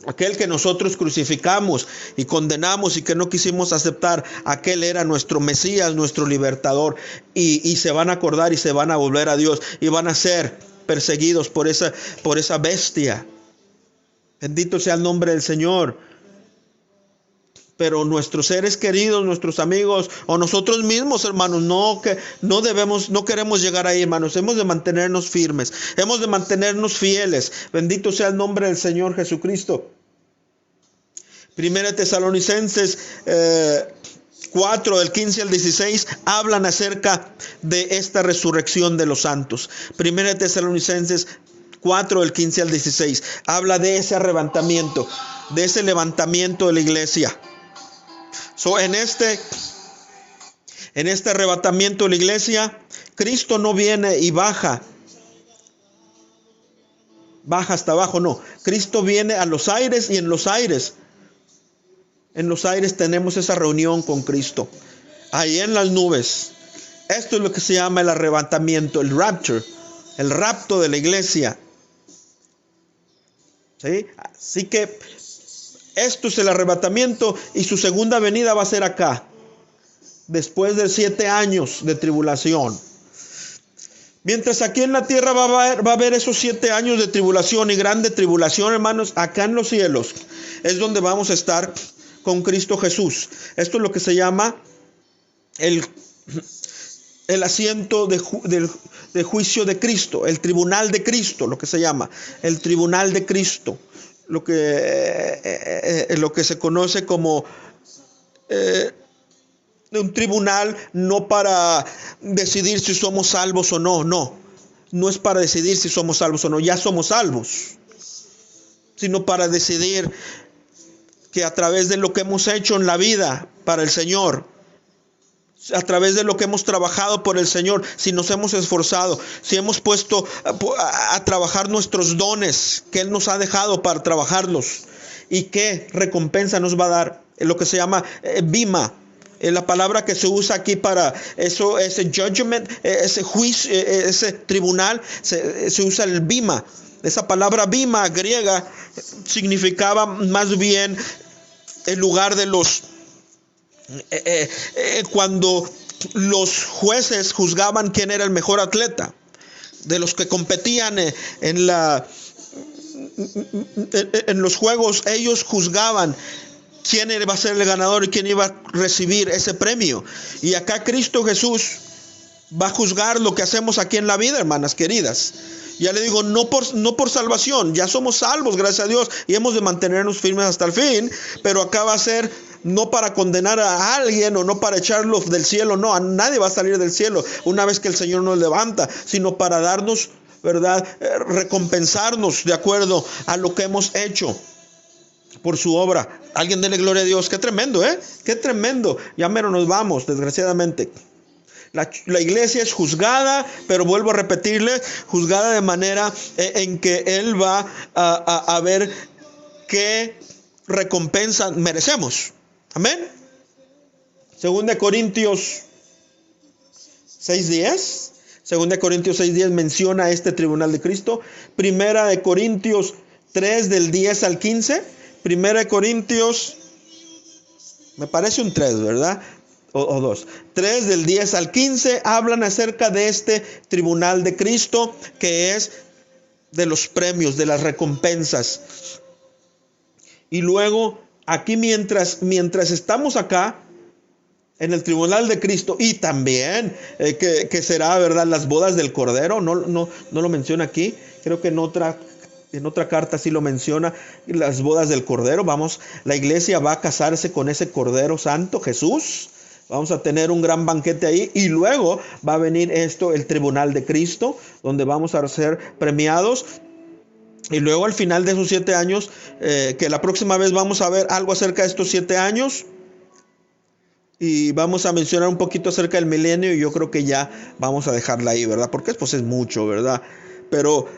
Speaker 1: aquel que nosotros crucificamos y condenamos y que no quisimos aceptar, aquel era nuestro Mesías, nuestro libertador. Y se van a acordar y se van a volver a Dios y van a ser perseguidos por esa bestia. Bendito sea el nombre del Señor. Pero nuestros seres queridos, nuestros amigos o nosotros mismos, hermanos, no queremos llegar ahí, hermanos. Hemos de mantenernos firmes, hemos de mantenernos fieles. Bendito sea el nombre del Señor Jesucristo. Primera Tesalonicenses 4, del 15 al 16, hablan acerca de esta resurrección de los santos. Primera Tesalonicenses 4, del 15 al 16, habla de ese arrebatamiento, de ese levantamiento de la iglesia. En este arrebatamiento de la iglesia, Cristo no viene y baja hasta abajo, no. Cristo viene a los aires y en los aires tenemos esa reunión con Cristo. Ahí en las nubes. Esto es lo que se llama el arrebatamiento, el rapture, el rapto de la iglesia. ¿Sí? Así que esto es el arrebatamiento y su segunda venida va a ser acá, después de 7 años de tribulación. Mientras aquí en la tierra va a haber esos 7 años de tribulación y grande tribulación, hermanos, acá en los cielos es donde vamos a estar con Cristo Jesús. Esto es lo que se llama el asiento de juicio de Cristo, el tribunal de Cristo, lo que se llama el tribunal de Cristo, lo que se conoce como un tribunal, no para decidir si somos salvos o no es para decidir si somos salvos o no, ya somos salvos, sino para decidir que a través de lo que hemos hecho en la vida para el Señor, a través de lo que hemos trabajado por el Señor, si nos hemos esforzado, si hemos puesto a trabajar nuestros dones que Él nos ha dejado para trabajarlos, y qué recompensa nos va a dar, lo que se llama bima. La palabra que se usa aquí para eso, ese judgment, ese juicio, ese tribunal, se usa el bima. Esa palabra bima griega significaba más bien el lugar de los... cuando los jueces juzgaban quién era el mejor atleta, de los que competían en los juegos, ellos juzgaban quién iba a ser el ganador y quién iba a recibir ese premio. Y acá Cristo Jesús va a juzgar lo que hacemos aquí en la vida, hermanas queridas. Ya le digo, no por salvación, ya somos salvos, gracias a Dios, y hemos de mantenernos firmes hasta el fin, pero acá va a ser no para condenar a alguien o no para echarlo del cielo, no, a nadie va a salir del cielo una vez que el Señor nos levanta, sino para darnos, ¿verdad?, recompensarnos de acuerdo a lo que hemos hecho por su obra. Alguien dele gloria a Dios. Qué tremendo, qué tremendo. Ya mero nos vamos, desgraciadamente. La iglesia es juzgada, pero vuelvo a repetirle, juzgada de manera en que Él va a ver qué recompensa merecemos. Amén. 2 Corintios 6:10. 2 Corintios 6:10 menciona este tribunal de Cristo. 1 Corintios 3 del 10 al 15. 1 Corintios, me parece un 3, ¿verdad? O 2. 3 del 10 al 15 hablan acerca de este tribunal de Cristo, que es de los premios, de las recompensas. Y luego, aquí mientras estamos acá, en el tribunal de Cristo, y también que será, ¿verdad?, las bodas del Cordero. No lo menciona aquí, creo que en otra carta sí lo menciona, las bodas del Cordero. La iglesia va a casarse con ese Cordero Santo, Jesús. Vamos a tener un gran banquete ahí, y luego va a venir el tribunal de Cristo, donde vamos a ser premiados. Y luego al final de esos 7 años, que la próxima vez vamos a ver algo acerca de estos 7 años. Y vamos a mencionar un poquito acerca del milenio, y yo creo que ya vamos a dejarla ahí, ¿verdad? Porque pues es mucho, ¿verdad? Pero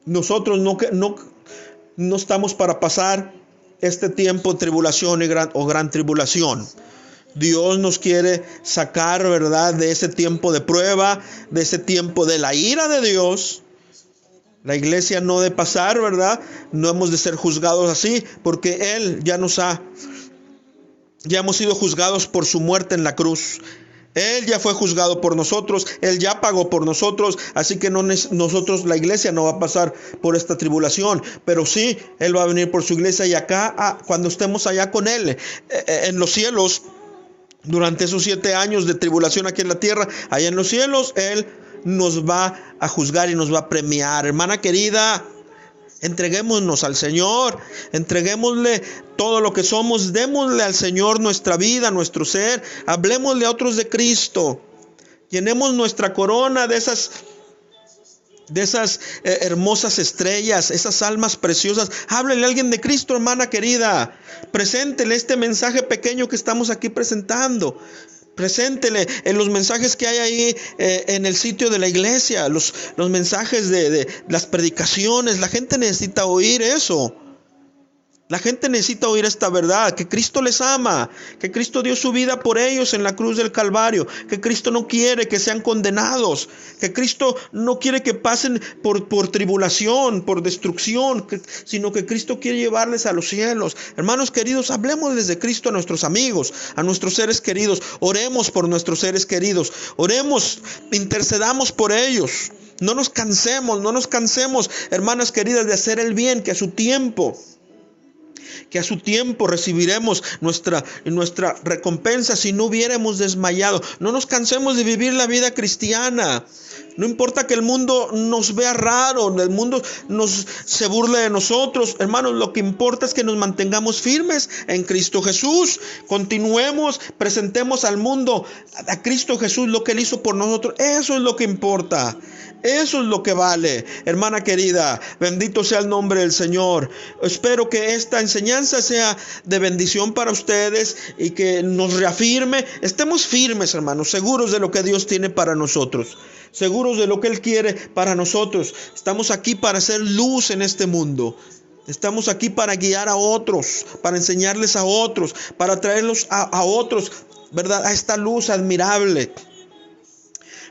Speaker 1: nosotros no estamos para pasar este tiempo de tribulación o gran tribulación. Dios nos quiere sacar, ¿verdad?, de ese tiempo de prueba, de ese tiempo de la ira de Dios. La iglesia no debe pasar, ¿verdad? No hemos de ser juzgados así, porque Él ya hemos sido juzgados por su muerte en la cruz. Él ya fue juzgado por nosotros, Él ya pagó por nosotros, así que nosotros, la iglesia, no va a pasar por esta tribulación, pero sí, Él va a venir por su iglesia, y acá, cuando estemos allá con Él, en los cielos, durante esos 7 años de tribulación aquí en la tierra, allá en los cielos, Él nos va a juzgar y nos va a premiar. Hermana querida, entreguémonos al Señor, entreguémosle todo lo que somos, démosle al Señor nuestra vida, nuestro ser, hablemosle a otros de Cristo, llenemos nuestra corona de esas hermosas estrellas, esas almas preciosas. Háblele a alguien de Cristo, hermana querida, preséntele este mensaje pequeño que estamos aquí presentando. Preséntele en los mensajes que hay ahí en el sitio de la iglesia, los mensajes de las predicaciones. La gente necesita oír eso. La gente necesita oír esta verdad, que Cristo les ama, que Cristo dio su vida por ellos en la cruz del Calvario, que Cristo no quiere que sean condenados, que Cristo no quiere que pasen por tribulación, por destrucción, sino que Cristo quiere llevarles a los cielos. Hermanos queridos, hablemosles de Cristo a nuestros amigos, a nuestros seres queridos. Oremos por nuestros seres queridos, oremos, intercedamos por ellos. No nos cansemos, hermanas queridas, de hacer el bien, que a su tiempo recibiremos nuestra recompensa si no hubiéramos desmayado. No nos cansemos de vivir la vida cristiana. No importa que el mundo nos vea raro, el mundo se burle de nosotros. Hermanos, lo que importa es que nos mantengamos firmes en Cristo Jesús. Continuemos, presentemos al mundo a Cristo Jesús, lo que Él hizo por nosotros. Eso es lo que importa. Eso es lo que vale. Hermana querida, bendito sea el nombre del Señor. Espero que esta enseñanza sea de bendición para ustedes y que nos reafirme. Estemos firmes, hermanos, seguros de lo que Dios tiene para nosotros, seguros de lo que Él quiere para nosotros. Estamos aquí para hacer luz en este mundo. Estamos aquí para guiar a otros, para enseñarles a otros, para traerlos a otros, ¿verdad?, a esta luz admirable,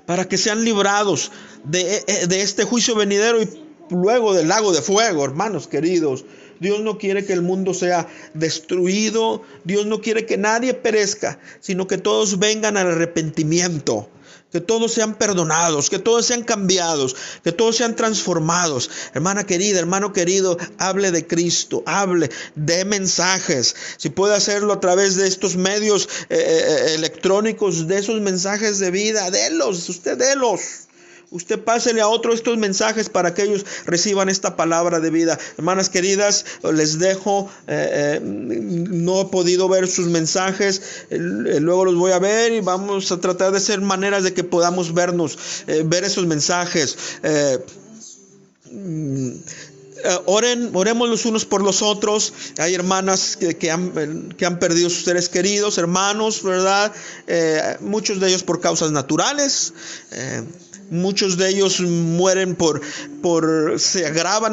Speaker 1: para que sean librados de este juicio venidero y luego del lago de fuego. Hermanos queridos, Dios no quiere que el mundo sea destruido. Dios no quiere que nadie perezca, sino que todos vengan al arrepentimiento, que todos sean perdonados, que todos sean cambiados, que todos sean transformados. Hermana querida, hermano querido, hable de Cristo, hable de mensajes. Si puede hacerlo a través de estos medios electrónicos, de esos mensajes de vida, délos. Usted pásele a otros estos mensajes para que ellos reciban esta palabra de vida. Hermanas queridas, les dejo. No he podido ver sus mensajes. Luego los voy a ver y vamos a tratar de hacer maneras de que podamos ver esos mensajes. Oremos los unos por los otros. Hay hermanas que han perdido sus seres queridos, hermanos, ¿verdad? Muchos de ellos por causas naturales. Muchos de ellos mueren se agravan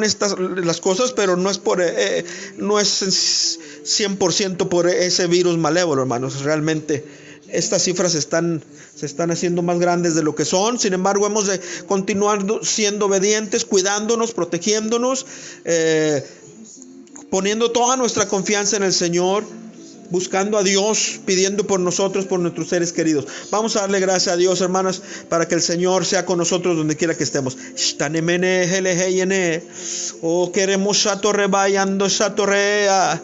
Speaker 1: las cosas, pero no es 100% por ese virus malévolo, hermanos. Realmente estas cifras se están haciendo más grandes de lo que son. Sin embargo, hemos de continuar siendo obedientes, cuidándonos, protegiéndonos, poniendo toda nuestra confianza en el Señor. buscando a Dios, pidiendo por nosotros, por nuestros seres queridos. Vamos a darle gracias a Dios, hermanas, para que el Señor sea con nosotros donde quiera que estemos. Oh, queremos satorre bayando satorrea,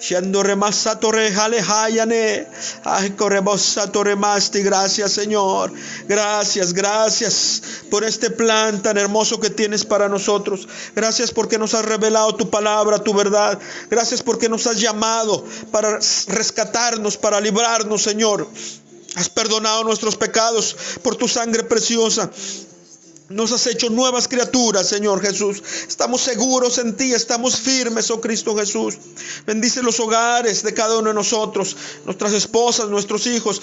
Speaker 1: shandore más satorre jale hayane, ay corremos satorre más. Gracias, Señor, gracias por este plan tan hermoso que tienes para nosotros. Gracias porque nos has revelado tu palabra, tu verdad. Gracias porque nos has llamado para rescatarnos, para librarnos, Señor. Has perdonado nuestros pecados por tu sangre preciosa. Nos has hecho nuevas criaturas, Señor Jesús. Estamos seguros en ti, estamos firmes, oh Cristo Jesús. Bendice los hogares de cada uno de nosotros, nuestras esposas, nuestros hijos,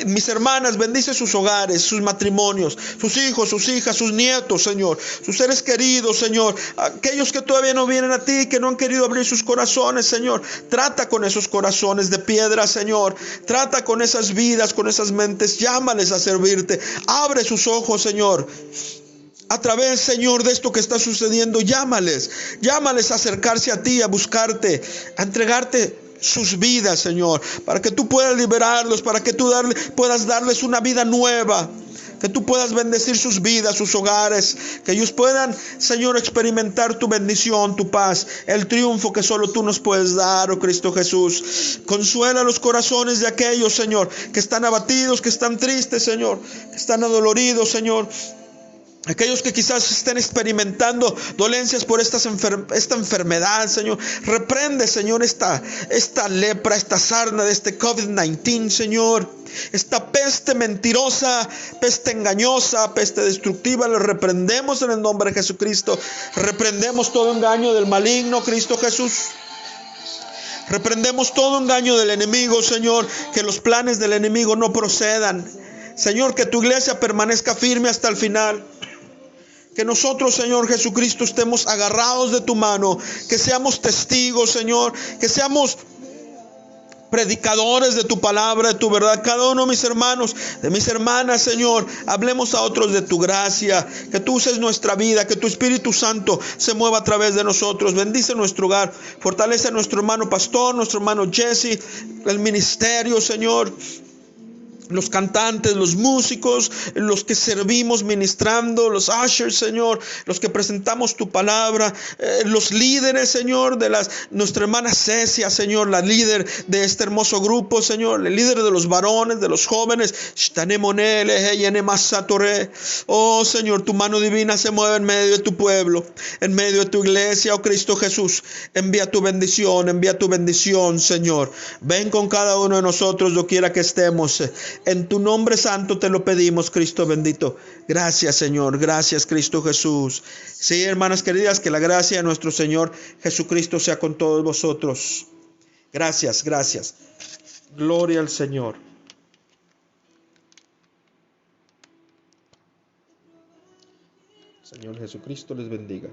Speaker 1: mis hermanas. Bendice sus hogares, sus matrimonios, sus hijos, sus hijas, sus nietos, Señor. Sus seres queridos, Señor. Aquellos que todavía no vienen a ti, que no han querido abrir sus corazones, Señor. Trata con esos corazones de piedra, Señor. Trata con esas vidas, con esas mentes. Llámales a servirte. Abre sus ojos, Señor. A través, Señor, de esto que está sucediendo, llámales a acercarse a ti, a buscarte, a entregarte sus vidas, Señor, para que tú puedas liberarlos, para que tú puedas darles una vida nueva, que tú puedas bendecir sus vidas, sus hogares, que ellos puedan, Señor, experimentar tu bendición, tu paz, el triunfo que solo tú nos puedes dar, oh Cristo Jesús. Consuela los corazones de aquellos, Señor, que están abatidos, que están tristes, Señor, que están adoloridos, Señor. Aquellos que quizás estén experimentando dolencias por esta enfermedad, Señor. Reprende, Señor, esta lepra, esta sarna de este COVID-19, Señor. Esta peste mentirosa, peste engañosa, peste destructiva, lo reprendemos en el nombre de Jesucristo. Reprendemos todo engaño del maligno, Cristo Jesús. Reprendemos todo engaño del enemigo, Señor. Que los planes del enemigo no procedan. Señor, que tu iglesia permanezca firme hasta el final. Que nosotros, Señor Jesucristo, estemos agarrados de tu mano. Que seamos testigos, Señor. Que seamos predicadores de tu palabra, de tu verdad. Cada uno de mis hermanos, de mis hermanas, Señor, hablemos a otros de tu gracia. Que tú uses nuestra vida. Que tu Espíritu Santo se mueva a través de nosotros. Bendice nuestro hogar. Fortalece a nuestro hermano pastor, nuestro hermano Jesse, el ministerio, Señor. Los cantantes, los músicos, los que servimos ministrando, los ushers, Señor, los que presentamos tu palabra, los líderes, Señor, nuestra hermana Cecia, Señor, la líder de este hermoso grupo, Señor, el líder de los varones, de los jóvenes. Oh, Señor, tu mano divina se mueve en medio de tu pueblo, en medio de tu iglesia, oh Cristo Jesús. Envía tu bendición, Señor. Ven con cada uno de nosotros, doquiera que estemos. En tu nombre santo te lo pedimos, Cristo bendito. Gracias, Señor. Gracias, Cristo Jesús. Sí, hermanas queridas, que la gracia de nuestro Señor Jesucristo sea con todos vosotros. Gracias. Gloria al Señor. Señor Jesucristo les bendiga.